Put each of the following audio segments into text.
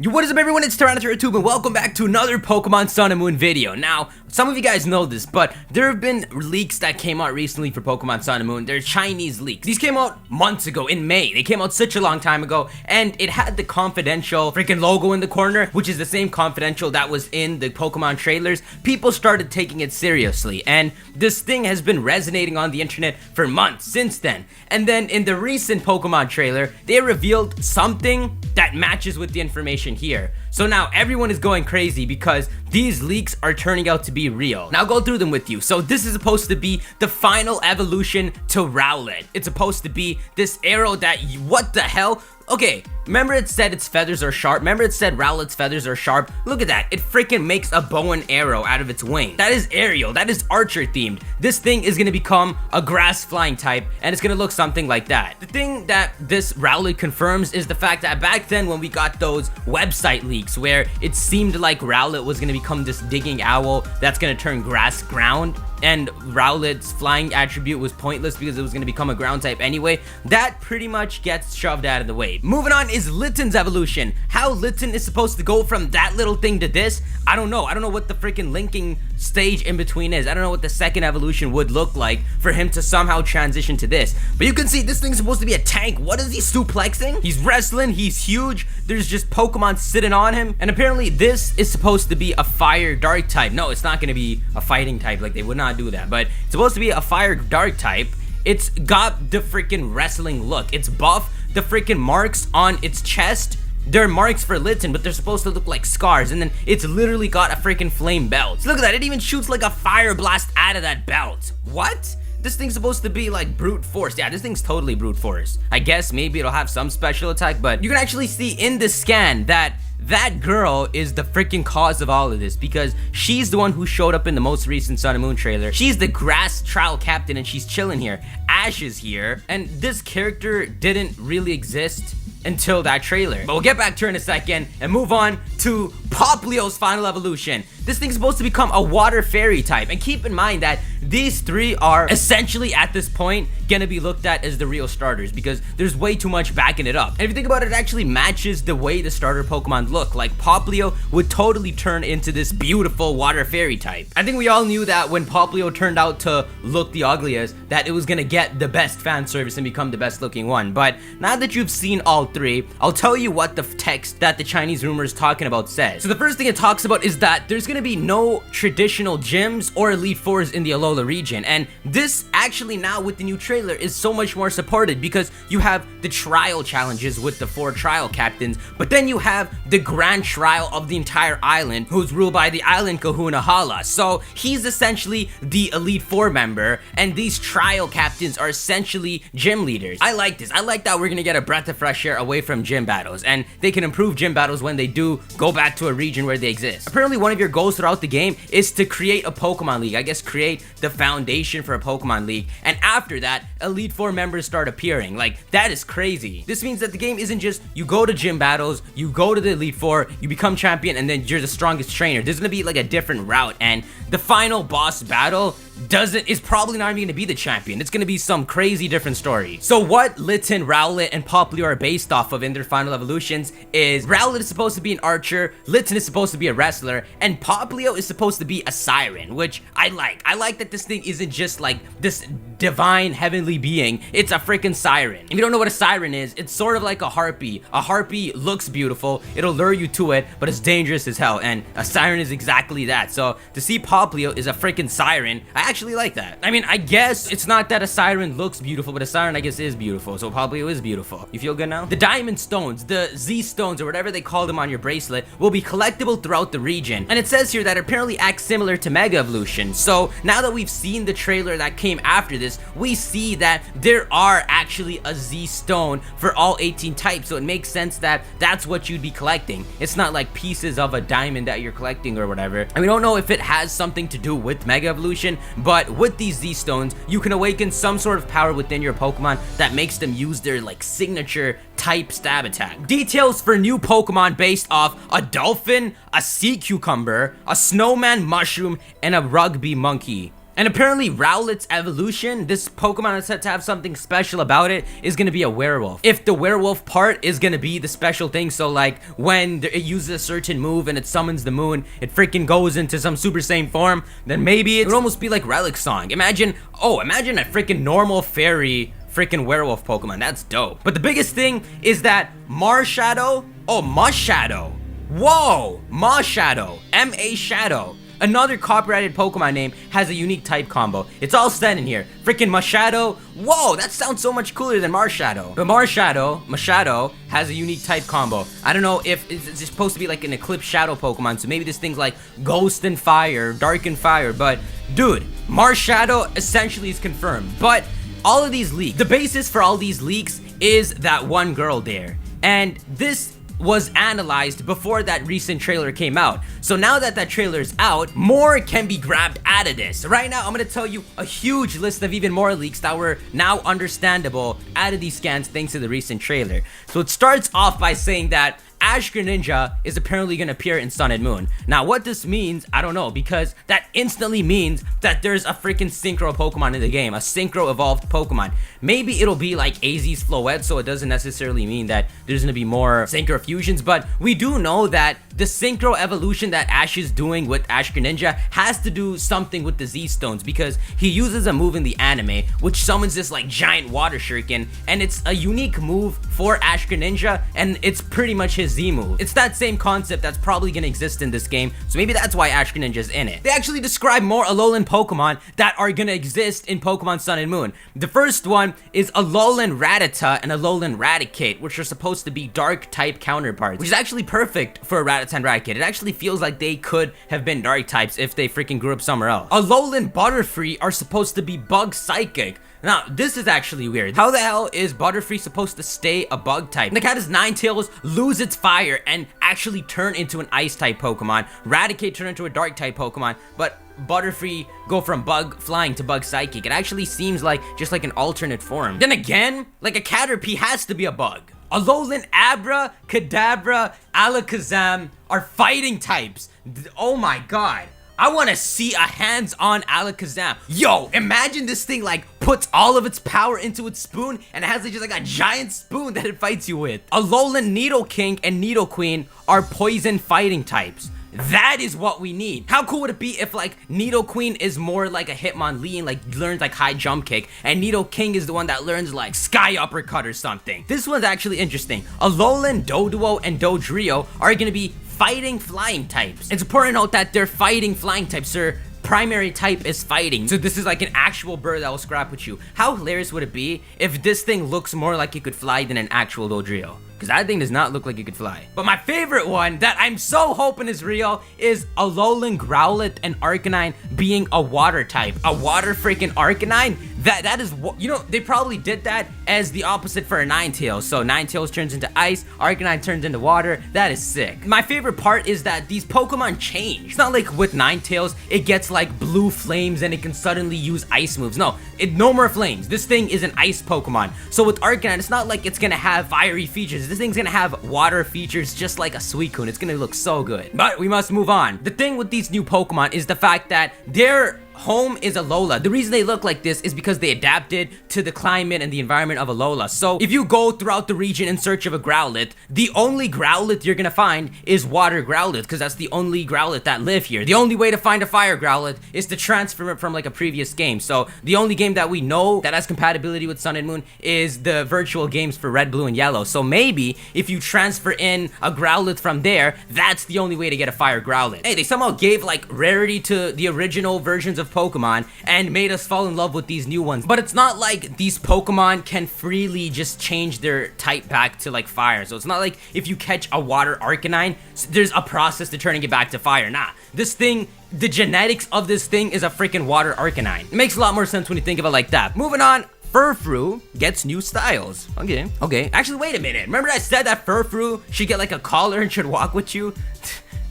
Yo, what is up everyone, it's TyranitarTube and welcome back to another Pokemon Sun and Moon video. Now, some of you guys know this, but there have been leaks that came out recently for Pokemon Sun and Moon. They're Chinese leaks. These came out months ago in May. They came out such a long time ago, and it had the confidential freaking logo in the corner, which is the same confidential that was in the Pokemon trailers. People started taking it seriously, and this thing has been resonating on the internet for months since then. And then in the recent Pokemon trailer, they revealed something that matches with the information here. So now everyone is going crazy because these leaks are turning out to be real. Now I'll go through them with you. So this is supposed to be the final evolution to Rowlett. It's supposed to be this arrow that, what the hell? Okay, remember it said its feathers are sharp? Remember it said Rowlett's feathers are sharp? Look at that, it freaking makes a bow and arrow out of its wing. That is aerial, that is archer themed. This thing is gonna become a grass flying type, and it's gonna look something like that. The thing that this Rowlett confirms is the fact that back then when we got those website leaks where it seemed like Rowlett was gonna become this digging owl that's gonna turn grass ground, and Rowlett's flying attribute was pointless because it was going to become a ground type anyway, that pretty much gets shoved out of the way. Moving on is Linton's evolution. How Linton is supposed to go from that little thing to this, I don't know. I don't know what the freaking linking stage in between is. I don't know what the second evolution would look like for him to somehow transition to this. But you can see this thing's supposed to be a tank. What is he suplexing? He's wrestling, he's huge, there's just Pokemon sitting on him. And apparently this is supposed to be a fire dark type. No, it's not going to be a fighting type, like they would not do that, but it's supposed to be a fire dark type. It's got the freaking wrestling look. It's buff. The freaking marks on its chest, they're marks for Linton, but they're supposed to look like scars, and then it's literally got a freaking flame belt. So look at that, it even shoots like a fire blast out of that belt. What? This thing's supposed to be like brute force. Yeah, this thing's totally brute force. I guess maybe it'll have some special attack, but you can actually see in the scan that that girl is the freaking cause of all of this, because she's the one who showed up in the most recent Sun and Moon trailer. She's the grass trial captain and she's chilling here. Ash is here, and this character didn't really exist until that trailer. But we'll get back to her in a second and move on to Poplio's final evolution. This thing's supposed to become a water fairy type, and keep in mind that these three are essentially at this point gonna be looked at as the real starters because there's way too much backing it up. And if you think about it, it actually matches the way the starter Pokemon look. Like Poplio would totally turn into this beautiful water fairy type. I think we all knew that when Poplio turned out to look the ugliest, that it was gonna get the best fan service and become the best looking one. But now that you've seen all three, I'll tell you what the text that the Chinese rumor is talking about says. So the first thing it talks about is that there's gonna be no traditional gyms or Elite Fours in the Alola region, and this actually now with the new trailer is so much more supported because you have the trial challenges with the 4 trial captains, but then you have the grand trial of the entire island who's ruled by the island kahuna Hala. So he's essentially the Elite Four member, and these trial captains are essentially gym leaders. I like this. I like that we're gonna get a breath of fresh air away from gym battles, and they can improve gym battles when they do go back to a region where they exist. Apparently one of your goals throughout the game is to create a Pokemon League. I guess create the foundation for a Pokemon League, and after that Elite Four members start appearing. Like, that is crazy. This means that the game isn't just you go to gym battles, you go to the Elite Four, you become champion, and then you're the strongest trainer. There's gonna be like a different route, and the final boss battle is probably not even gonna be the champion. It's gonna be some crazy different story. So what Linton, Rowlett, and Poplio are based off of in their final evolutions is Rowlett is supposed to be an archer, Linton is supposed to be a wrestler, and Poplio is supposed to be a siren, which I like. I like that this thing isn't just like this divine heavenly being, it's a freaking siren. If you don't know what a siren is, it's sort of like a harpy. A harpy looks beautiful, it'll lure you to it, but it's dangerous as hell, and a siren is exactly that. So to see Poplio is a freaking siren, I actually like that. I mean, I guess it's not that a siren looks beautiful, but a siren I guess is beautiful, so Poplio is beautiful. You feel good now? The diamond stones, the Z stones, or whatever they call them on your bracelet, will be collectible throughout the region, and it says here that it apparently acts similar to Mega Evolution. So now that we've seen the trailer that came after this, we see that there are actually a Z stone for all 18 types, so it makes sense that that's what you'd be collecting. It's not like pieces of a diamond that you're collecting or whatever. And we don't know if it has something to do with Mega Evolution, but with these Z stones, you can awaken some sort of power within your Pokemon that makes them use their like signature type stab attack. Details for new Pokemon based off a dolphin, a sea cucumber, a snowman mushroom, and a rugby monkey. And apparently Rowlett's evolution, this Pokemon is said to have something special about it, is gonna be a werewolf. If the werewolf part is gonna be the special thing, so like when it uses a certain move and it summons the moon, it freaking goes into some Super Saiyan form, then maybe it would almost be like Relic Song. Imagine a freaking normal fairy freaking werewolf Pokemon. That's dope. But the biggest thing is that Marshadow, Mushadow. Whoa, Marshadow, M-A Shadow. Another copyrighted Pokemon name has a unique type combo. It's all said in here. Freaking Marshadow. Whoa, that sounds so much cooler than Marshadow. But Marshadow has a unique type combo. I don't know if it's supposed to be like an Eclipse Shadow Pokemon, so maybe this thing's like Ghost and Fire, Dark and Fire, but dude, Marshadow essentially is confirmed. But all of these leaks, the basis for all these leaks is that one girl there. And this was analyzed before that recent trailer came out. So now that that trailer is out, more can be grabbed out of this. Right now, I'm gonna tell you a huge list of even more leaks that were now understandable out of these scans thanks to the recent trailer. So it starts off by saying that Ash Greninja is apparently going to appear in Sun and Moon. Now, what this means, I don't know, because that instantly means that there's a freaking Synchro Pokemon in the game, a Synchro evolved Pokemon. Maybe it'll be like AZ's Floette, so it doesn't necessarily mean that there's going to be more Synchro fusions, but we do know that the Synchro evolution that Ash is doing with Ash Greninja has to do something with the Z-Stones, because he uses a move in the anime, which summons this like giant water shuriken, and it's a unique move for Ash Greninja, and it's pretty much his Z move. It's that same concept that's probably gonna exist in this game, so maybe that's why Ash Greninja's in it. They actually describe more Alolan Pokemon that are gonna exist in Pokemon Sun and Moon. The first one is Alolan Rattata and Alolan Raticate, which are supposed to be dark type counterparts, which is actually perfect for a Rattata and Raticate. It actually feels like they could have been dark types if they freaking grew up somewhere else. Alolan Butterfree are supposed to be bug psychic. Now, this is actually weird. How the hell is Butterfree supposed to stay a bug type? The cat has Ninetales lose its fire and actually turn into an ice type Pokemon. Raticate turn into a dark type Pokemon, but Butterfree go from bug flying to bug psychic. It actually seems like just like an alternate form. Then again, like a Caterpie has to be a bug. Alolan Abra, Kadabra, Alakazam are fighting types. Oh my god. I want to see a hands-on Alakazam. Yo, imagine this thing like puts all of its power into its spoon and it has like, just like a giant spoon that it fights you with. Alolan Nidoking and Nidoqueen are poison fighting types. That is what we need. How cool would it be if like Nidoqueen is more like a Hitmonlee and like learns like high jump kick, and Nidoking is the one that learns like sky uppercut or something. This one's actually interesting. Alolan Doduo and Dodrio are gonna be fighting flying types. It's important to note that they're fighting flying types. Their primary type is fighting. So this is like an actual bird that will scrap with you. How hilarious would it be if this thing looks more like it could fly than an actual Dodrio? Because that thing does not look like it could fly. But my favorite one that I'm so hoping is real is Alolan Growlithe and Arcanine being a water type. A water freaking Arcanine? That is, you know, they probably did that as the opposite for a Ninetales. So Ninetales turns into ice, Arcanine turns into water. That is sick. My favorite part is that these Pokemon change. It's not like with Ninetales, it gets like blue flames and it can suddenly use ice moves. No, no more flames. This thing is an ice Pokemon. So with Arcanine, it's not like it's gonna have fiery features. This thing's gonna have water features just like a Suicune. It's gonna look so good. But we must move on. The thing with these new Pokemon is the fact that they're home is Alola. The reason they look like this is because they adapted to the climate and the environment of Alola. So if you go throughout the region in search of a Growlithe, the only Growlithe you're gonna find is water Growlithe, because that's the only Growlithe that live here. The only way to find a fire Growlithe is to transfer it from like a previous game. So the only game that we know that has compatibility with Sun and Moon is the virtual games for Red, Blue, and Yellow. So maybe if you transfer in a Growlithe from there, that's the only way to get a fire Growlithe. Hey, they somehow gave like rarity to the original versions of Pokemon and made us fall in love with these new ones. But it's not like these Pokemon can freely just change their type back to like fire. So it's not like if you catch a water Arcanine, there's a process to turning it back to fire. Nah, this thing, the genetics of this thing is a freaking water Arcanine. It makes a lot more sense when you think of it like that. Moving on. Furfrou gets new styles. Okay. Actually, wait a minute. Remember I said that Furfrou should get like a collar and should walk with you?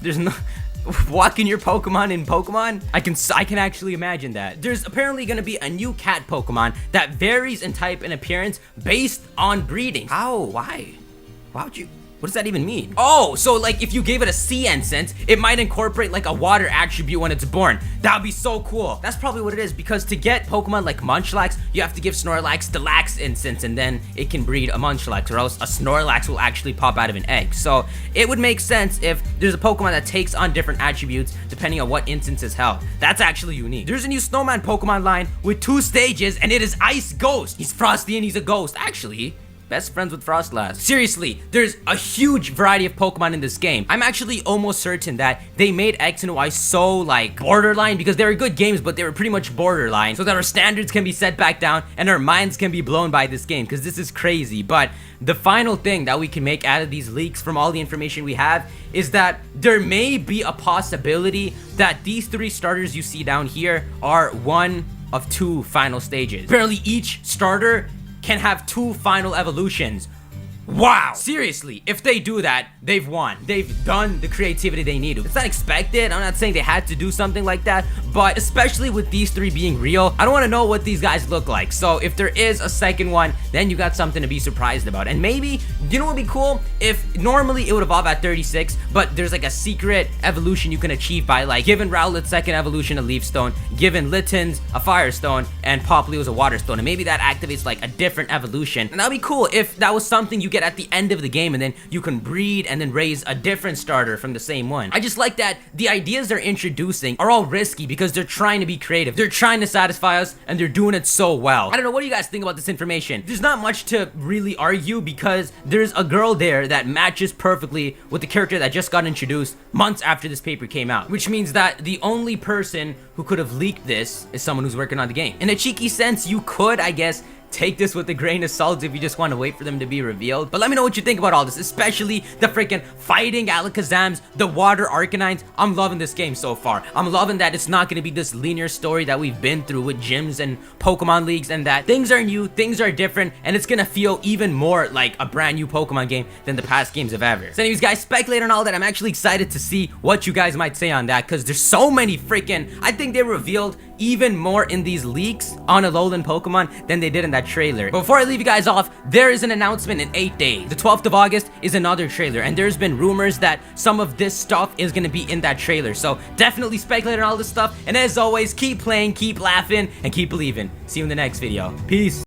There's no... walking your Pokemon in Pokemon? I can actually imagine that. There's apparently gonna be a new cat Pokemon that varies in type and appearance based on breeding. How? Why? Why would you? What does that even mean? Oh, so like if you gave it a sea ensign, it might incorporate like a water attribute when it's born. That would be so cool. That's probably what it is, because to get Pokemon like Munchlax, you have to give Snorlax the Lax instance, and then it can breed a Munchlax, or else a Snorlax will actually pop out of an egg. So it would make sense if there's a Pokemon that takes on different attributes depending on what instance is held. That's actually unique. There's a new Snowman Pokemon line with 2 stages, and it is Ice Ghost. He's frosty and he's a ghost. Actually, best friends with Frostlass. Seriously, there's a huge variety of Pokemon in this game. I'm actually almost certain that they made X and Y so like borderline, because they were good games, but they were pretty much borderline, so that our standards can be set back down and our minds can be blown by this game, because this is crazy. But the final thing that we can make out of these leaks from all the information we have is that there may be a possibility that these 3 starters you see down here are one of 2 final stages. Apparently each starter can have 2 final evolutions. Wow! Seriously, if they do that, they've won. They've done the creativity they need to. It's not expected. I'm not saying they had to do something like that, but especially with these 3 being real, I don't want to know what these guys look like. So if there is a second one, then you got something to be surprised about. And maybe, you know what would be cool? If normally it would evolve at 36, but there's like a secret evolution you can achieve by like giving Rowlett's second evolution a Leaf Stone, giving Linton's a Fire Stone, and Poplio's a Water Stone. And maybe that activates like a different evolution. And that'd be cool if that was something you get at the end of the game, and then you can breed and then raise a different starter from the same one. I just like that the ideas they're introducing are all risky because they're trying to be creative. They're trying to satisfy us, and they're doing it so well. I don't know, what do you guys think about this information? There's not much to really argue, because there's a girl there that matches perfectly with the character that just got introduced months after this paper came out, which means that the only person who could have leaked this is someone who's working on the game. In a cheeky sense, you could, I guess, take this with a grain of salt if you just want to wait for them to be revealed. But let me know what you think about all this, especially the freaking fighting Alakazams, the water Arcanines. I'm loving this game so far. I'm loving that it's not going to be this linear story that we've been through with gyms and Pokemon leagues, and that things are new, things are different, and it's going to feel even more like a brand new Pokemon game than the past games have ever. So anyways, guys, speculate on all that. I'm actually excited to see what you guys might say on that, because there's so many freaking, I think they revealed even more in these leaks on Alolan Pokemon than they did in that trailer. Before I leave you guys off, there is an announcement in 8 days. The 12th of August is another trailer, and there's been rumors that some of this stuff is gonna be in that trailer. So definitely speculate on all this stuff, and as always, keep playing, keep laughing, and keep believing. See you in the next video. Peace.